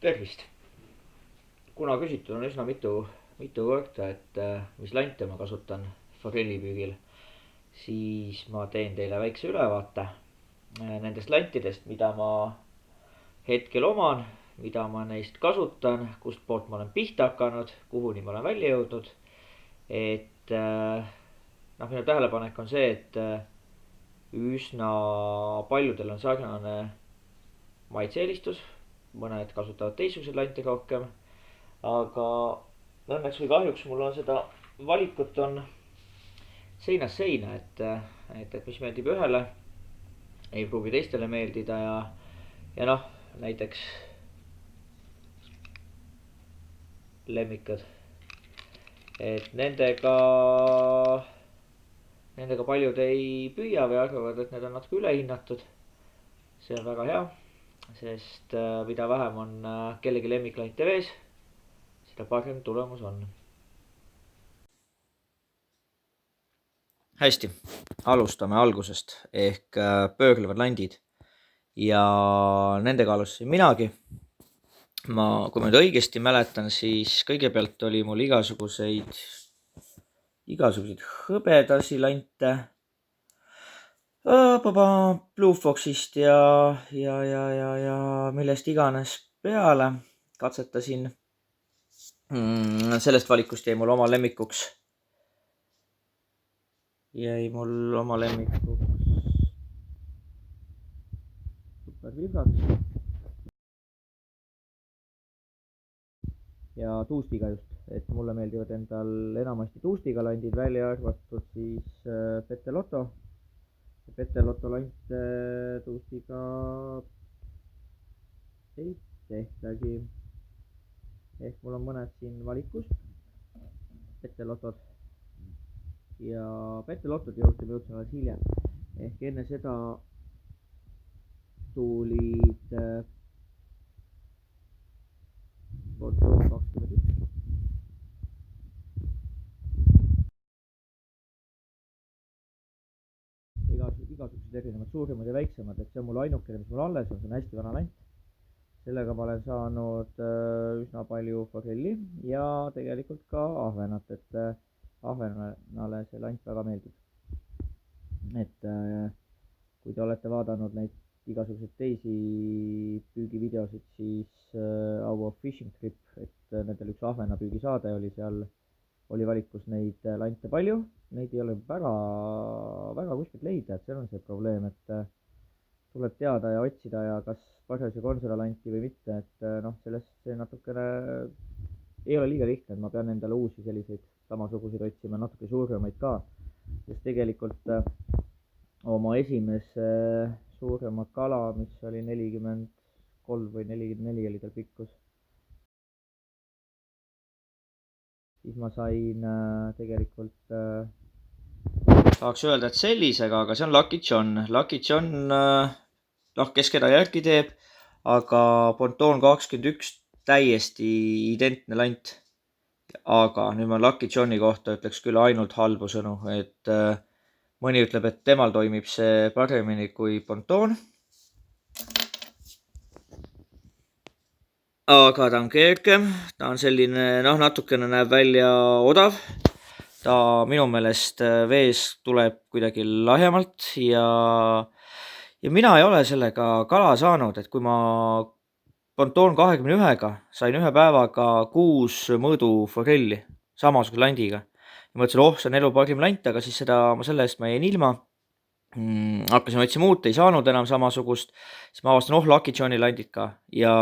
Tervist! Kuna küsitud on üsna mitu korda, et mis lante ma kasutan forellipüügil, siis ma teen teile väikse ülevaate nendest lantidest, mida ma hetkel oman, mida ma neist kasutan, kust poolt ma olen pihta hakanud, kuhuni ma olen välja jõudnud. Et minu tähelepanek on see, et üsna paljudel on sarnane maitse-eelistus, mõned kasutavad teistsuguseid lante rohkem, aga õnneks või kahjuks mul on seda valikut on seinast seina, et mis meeldib ühele, ei pruugi teistele meeldida ja noh, näiteks lemmikud, et nendega paljud ei püüa või arvavad, et need on natuke ülehinnatud. see on väga hea, sest mida vähem on kellegi lemmiklante vees, seda parem tulemus on. Hästi, alustame algusest ehk pöörlevad landid ja nendega alustasin minagi. Kui ma nüüd õigesti mäletan, siis kõigepealt oli mul igasuguseid hõbedasi lante, Blue Foxist ja millest iganes peale katsetasin. Sellest valikust jäi mul oma lemmikuks supervilgaks ja tuustiga just, et mulle meeldivad endal enamasti tuustiga landid, välja arvatud siis Petelotto. Petelotto lant tuustiga ei tehtagi. Ehk mul on mõned siin valikust Petelotod ja Petelotod jõudsin alles hiljem. Ehk enne seda tulid Pontoon 21. Igasugused erinevad suuremad ja väiksemad, et see on mul ainukene, mis mul alles on, see on hästi vana lant. Sellega ma olen saanud üsna palju forelli ja tegelikult ka ahvenat, et ahvenale see lant väga meeldib. Et kui te olete vaadanud neid igasuguseid teisi püügivideosid, siis Our Fishing Trip, et nendel üks ahvena püügisaade oli, seal oli valikus neid lante palju, neid ei ole väga kuskilt leida, et seal on see probleem, et tuleb teada ja otsida ja kas parasjagu on seda lanti või mitte, et sellest see natukene ei ole liiga lihtne, et ma pean endale uusi selliseid samasuguseid otsima, natuke suuremaid ka, sest tegelikult oma esimese suurema kala, mis oli 43 või 44 oli tal pikkus, siis ma sain tegelikult tahaks öelda, et sellisega, aga see on Lucky John. Lucky John, kes keda järgi teeb, aga Pontoon 21 täiesti identne lant. Aga nüüd ma Lucky Johni kohta ütleks küll ainult halbu sõnu, et mõni ütleb, et temal toimib see paremini kui Pontoon. Aga ta on kergem, ta on selline, natukene näeb välja odav. Ta minu meelest vees tuleb kuidagi lahjemalt ja mina ei ole sellega kala saanud, et kui ma Pontoon 21-ga sain ühe päevaga 6 mõõdu forelli samasuguse landiga. Ja mõtlesin, see on elu parim lant, aga siis selle eest ma jäin ilma. Hakkasin otsima uut, ei saanud enam samasugust, siis ma avastan, Lucky Johni landid ka ja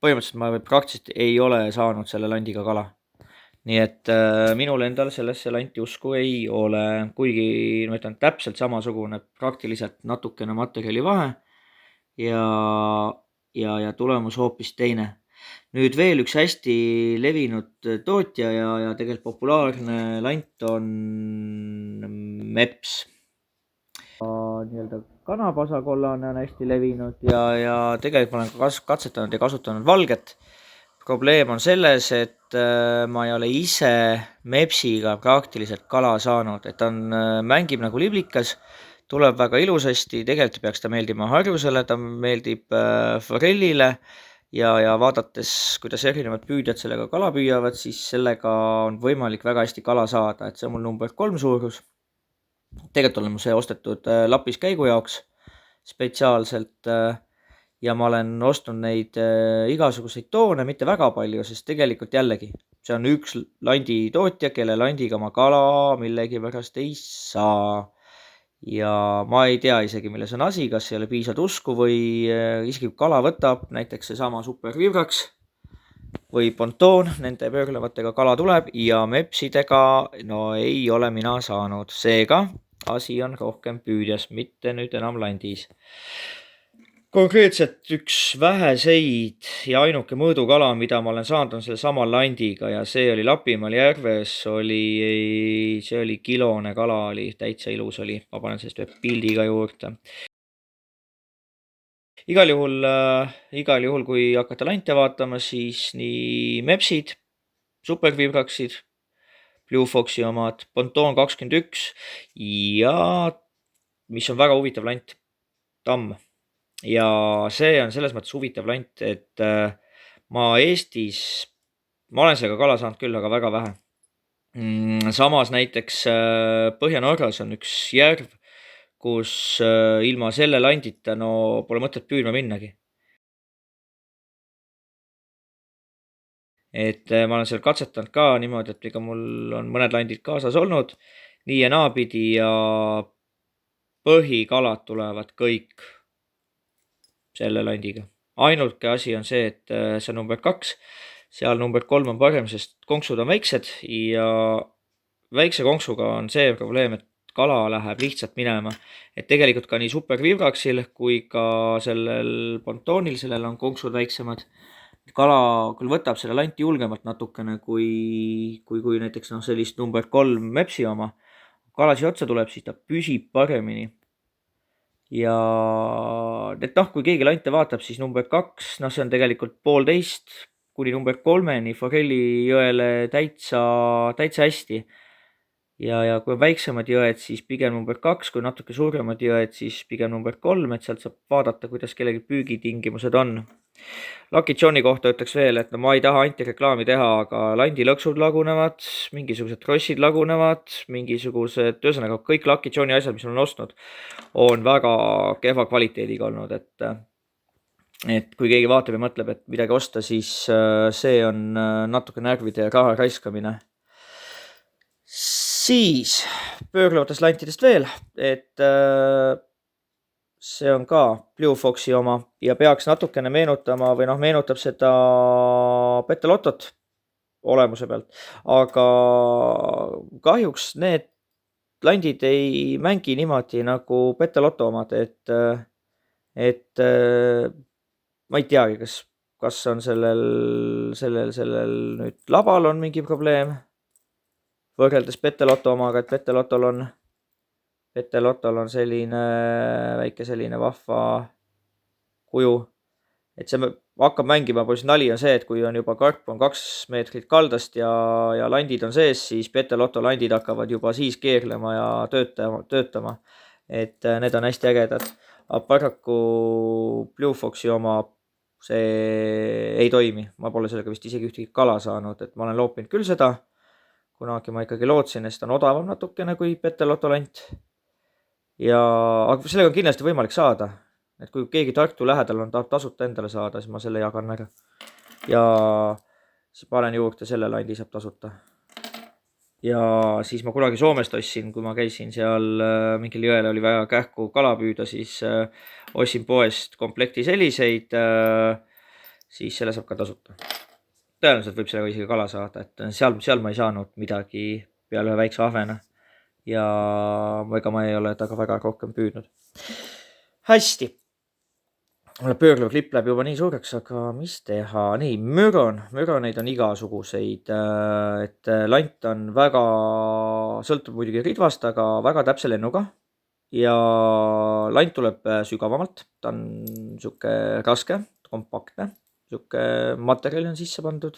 põhimõtteliselt ma praktiliselt ei ole saanud selle landiga kala. Nii et minul endal sellesse lanti usku ei ole, kuigi ma ütlen täpselt samasugune, praktiliselt natukene materjali vahe ja tulemus hoopis teine. Nüüd veel üks hästi levinud tootja ja tegelikult populaarne lant on Meps. Nii-öelda kanapasakollane on hästi levinud ja tegelikult ma olen katsetanud ja kasutanud valget. Probleem on selles, et ma ei ole ise Mepsiga praktiliselt kala saanud, et ta mängib nagu liblikas, tuleb väga ilusasti, tegelikult peaks ta meeldima harjusele, ta meeldib forellile, ja vaadates, kuidas erinevad püüdjad sellega kala püüavad, siis sellega on võimalik väga hästi kala saada, et see on mul number 3 suurus. Tegelikult olen mul see ostetud Lapis käigu jaoks spetsiaalselt ja ma olen ostnud neid igasuguseid toone, mitte väga palju, sest tegelikult jällegi, see on üks landi tootja, kelle landiga ma kala millegipärast ei saa. Ja ma ei tea isegi, milles on asi, kas ei ole piisavalt usku või isegi kui kala võtab, näiteks seesama supervivraks või pontoon, nende pöörlevatega kala tuleb ja mepsidega no ei ole mina saanud. Seega asi on rohkem püüdjas, mitte nüüd enam landis. Konkreetselt üks väheseid ja ainuke mõõdukala, mida ma olen saanud, on selle sama landiga ja see oli Lapimaal järves, see oli kilone kala, oli täitsa ilus oli. Ma panen sellest ühe pildi ka juurde. Igal juhul, kui hakata lante vaatama, siis nii mepsid, supervibraksid, Blue Foxi omad, Pontoon 21 ja mis on väga huvitav lant, tamm. Ja see on selles mõttes huvitav lant, et ma olen sellega kala saanud küll, aga väga vähe. Samas näiteks Põhja-Norras on üks järv, kus ilma selle landita no pole mõtet püüdma minnagi. Et ma olen seal katsetanud ka niimoodi, et ega mul on mõned landid kaasas olnud, nii ja naapidi ja põhikalad tulevad kõik selle landiga. Ainuke asi on see, et see on number 2, seal number 3 on parem, sest konksud on väiksed ja väikse konksuga on see probleem, et kala läheb lihtsalt minema. Et tegelikult ka nii supervibraksil kui ka sellel pontoonil, sellel on konksud väiksemad. Kala küll võtab selle lanti julgemalt natukene, kui näiteks sellist number 3 mepsi oma. Kalasi otsa tuleb, siis ta püsib paremini. Ja et kui keegi lante vaatab, siis number 2, see on tegelikult 1,5 kuni number 3-ni Forelli jõele täitsa hästi. Ja kui on väiksemad jõed, siis pigem number 2, kui natuke suuremad jõed, siis pigem number 3, et sealt saab vaadata, kuidas kellegi püügitingimused on. Lucky Johni kohta ütleks veel, et ma ei taha antireklaami teha, aga landi lõksud lagunevad, mingisugused krossid lagunevad, ühesõnaga kõik Lucky Johni asjad, mis olen ostnud, on väga kehva kvaliteediga olnud, et kui keegi vaatab ja mõtleb, et midagi osta, siis see on natuke närvide ja raha raiskamine. Siis pöörlevatest lantidest veel, et see on ka Blue Foxi oma ja peaks natukene meenutama või meenutab seda Petelottot olemuse pealt, aga kahjuks need landid ei mängi niimoodi nagu Petelotto omad, et ma ei teagi, kas on sellel nüüd labal on mingi probleem võrreldes Petelotto omaga, et Petelotol on selline väike selline vahva kuju, et see hakkab mängima, põhimõtteliselt nali on see, et kui on juba karp on 2 meetrit kaldast ja landid on sees, siis Petelotto landid hakkavad juba siis keerlema ja töötama, et need on hästi ägedad, aga paraku Blue Foxi oma see ei toimi, ma pole sellega vist isegi ühtegi kala saanud, et ma olen loopinud küll seda, kunagi ma ikkagi lootsin, sest on odavam natukene kui Petelotto lant. Aga sellega on kindlasti võimalik saada, et kui keegi Tartu lähedal on, tahab tasuta endale saada, siis ma selle jagan ära. Ja siis panen juurde, selle landi saab tasuta. Ja siis ma kunagi Soomest ostsin, kui ma käisin seal mingil jõel oli väga kähku kala püüda, siis ostsin poest komplekti selliseid, siis selle saab ka tasuta. Tõenäoliselt võib sellega isegi kala saada, et seal ma ei saanud midagi peale ühe väikse ahvena ja ega ma ei ole taga väga rohkem püüdnud. Hästi. Mulle pöörlev klipp läheb juba nii suureks, aga mis teha? Nii, müroneid on igasuguseid, et lant on väga, sõltub muidugi ridvast, aga väga täpse lennuga ja lant tuleb sügavamalt, ta on siuke raske, kompaktne. Siuke materjali on sisse pandud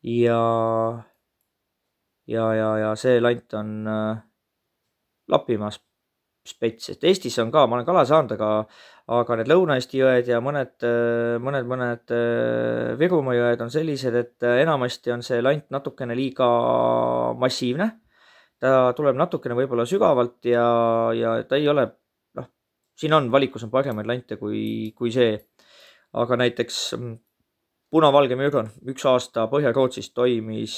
ja see lant on Lapimaas spets, et Eestis on ka, ma olen kala saanud, aga need Lõuna-Eesti jõed ja mõned Virumaa jõed on sellised, et enamasti on see lant natukene liiga massiivne. Ta tuleb natukene võib-olla sügavalt ja ta ei ole, noh, siin on valikus on paremaid lante kui see. Aga näiteks punavalge mürgon 1 aasta Põhja-Rootsis toimis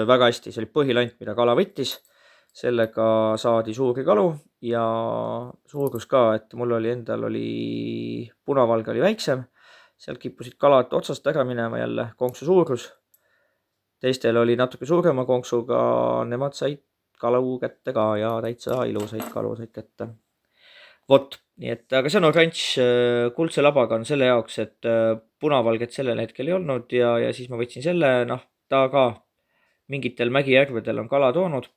väga hästi. See oli põhilant, mida kala võttis. Sellega saadi suuri kalu ja suurus ka, et mul oli endal punavalge oli väiksem. Sealt kippusid kalad otsast ära minema jälle, konksu suurus. Teistel oli natuke suurema konksuga, nemad said kalu kätte ka ja täitsa ilusaid kalu said kätte. Vot, nii et, aga see on oranž kuldse labaga on selle jaoks, et punavalget sellel hetkel ei olnud ja siis ma võtsin selle, noh, ta ka mingitel mägijärvedel on kala toonud.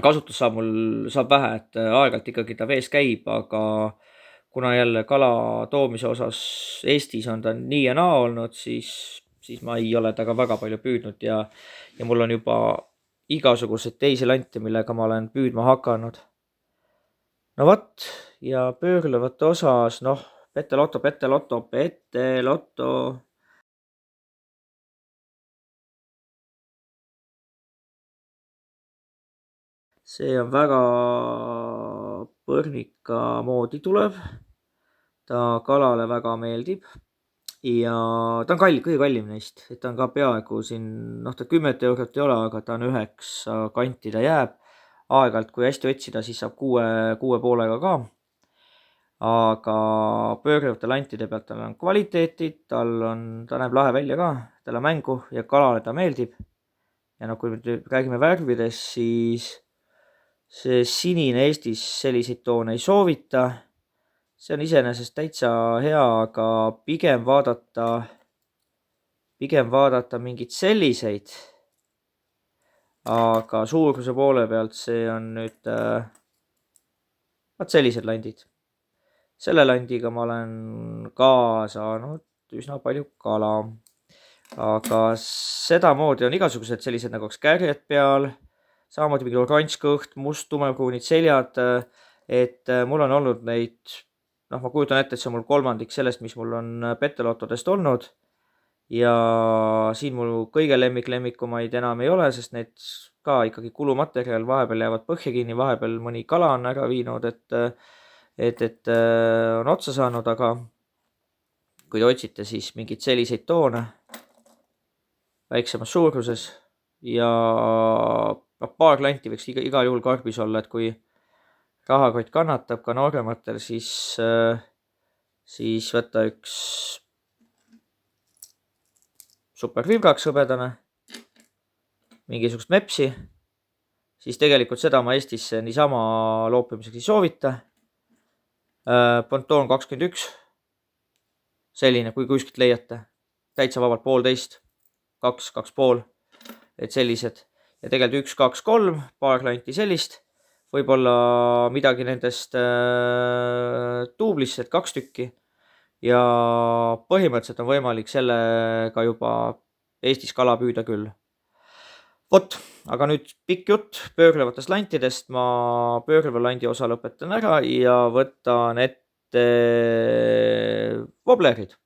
Kasutus saab vähe, et aeg-ajalt ikkagi ta vees käib, aga kuna jälle kala toomise osas Eestis on ta nii ja naa olnud, siis ma ei ole taga väga palju püüdnud ja mul on juba igasuguseid teisi lante, millega ma olen püüdma hakanud. No vot, ja pöörlevate osas, noh, Pettelotto. See on väga põrnika moodi tulev. Ta kalale väga meeldib ja ta on kõige kallim neist, et ta on ka peaaegu siin, noh, ta 10 eurot ei ole, aga ta on 9 kanti ta jääb. Aeg-ajalt, kui hästi otsida, siis saab 6,5 ka. Aga pöörlevate lantide pealt tal on kvaliteetid, ta näeb lahe välja ka, tal on mängu ja kalale ta meeldib. Ja noh, kui nüüd räägime värvidest, siis see sinine Eestis selliseid toone ei soovita. See on iseenesest täitsa hea, aga pigem vaadata mingid selliseid. Aga suuruse poole pealt see on nüüd sellised landid. Selle landiga ma olen ka saanud üsna palju kala. Aga sedamoodi on igasugused sellised nagu kärjed peal, samamoodi mingi oranž kõht, must tumepruunid seljad, et mul on olnud neid, noh, ma kujutan ette, et see on mul 1/3 sellest, mis mul on Pettelottodest olnud. Ja siin mul kõige lemmikumaid enam ei ole, sest need ka ikkagi kulumaterjal, vahepeal jäävad põhja kinni, vahepeal mõni kala on ära viinud, et on otsa saanud, aga kui te otsite siis mingeid selliseid toone väiksemas suuruses ja paar lanti võiks igal juhul karbis olla, et kui rahakott kannatab ka noorematel, siis võtta üks supervibraks hõbedane, mingisugust mepsi, siis tegelikult seda ma Eestisse niisama loopimiseks ei soovita. Pontoon 21, selline, kui kuskilt leiate, täitsa vabalt 1,5, 2, 2,5, et sellised. Ja tegelikult 1, 2, 3, paar lanti sellist, võib-olla midagi nendest duublisse, et 2 tükki. Ja põhimõtteliselt on võimalik sellega juba Eestis kala püüda küll. Vot, aga nüüd pikk jutt pöörlevatest lantidest. Ma pöörleva landi osa lõpetan ära ja võtan ette woblerid.